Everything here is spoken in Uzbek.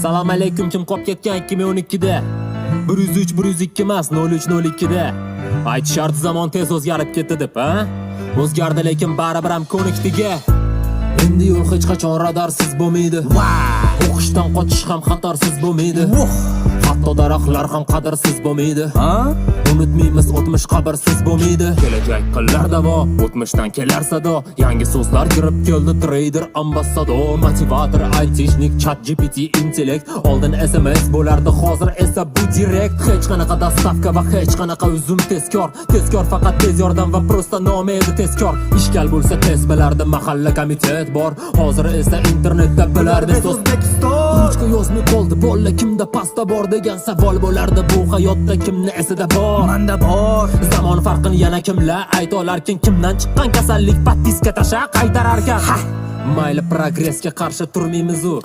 Salom alaykum, kim qop ketgan 2012da 103 102 emas 0302da. Aytishar zamon tez o'zgarib ketdi deb, ha? O'zgardi lekin baribir ham ko'nikdiga. Endi yo'l hech qachon radarsiz bo'lmaydi. O'qishdan qochish ham xatarsiz bo'lmaydi. Hatto daraxtlar ham qadrsiz bo'lmaydi. Unutmaymiz o'tmish qabrsiz bo'lmaydi. Kelajak qillar davo, o'tmishdan kelar sado. Yangi so'zlar kirib keldi, trader, ambassador, motivator, aytishnik, chat GPT, intellekt. Oldin SMS bo'lardi, hozir esa bu direkt. Hech qanaqa dastavka va hech qanaqa uzum tezkor. Tezkor faqat tez yordam va prosta nomi edi tezkor. Ishkal bo'lsa tez bilardi, mahalla komitet bor. Hozir esa internetda bilardi O'zbekiston. Ruchka yozmay qoldi, bolla kimda pasta bor degan savol bo'lardi. Bu hayotda kimni esida bor? Manda bor. Zamon farqini yana kimlar ayta olarkin? Kimdan chiqqan kasallik patiska tasha qaytararkan? Mayli progressga qarshi turmaymiz u.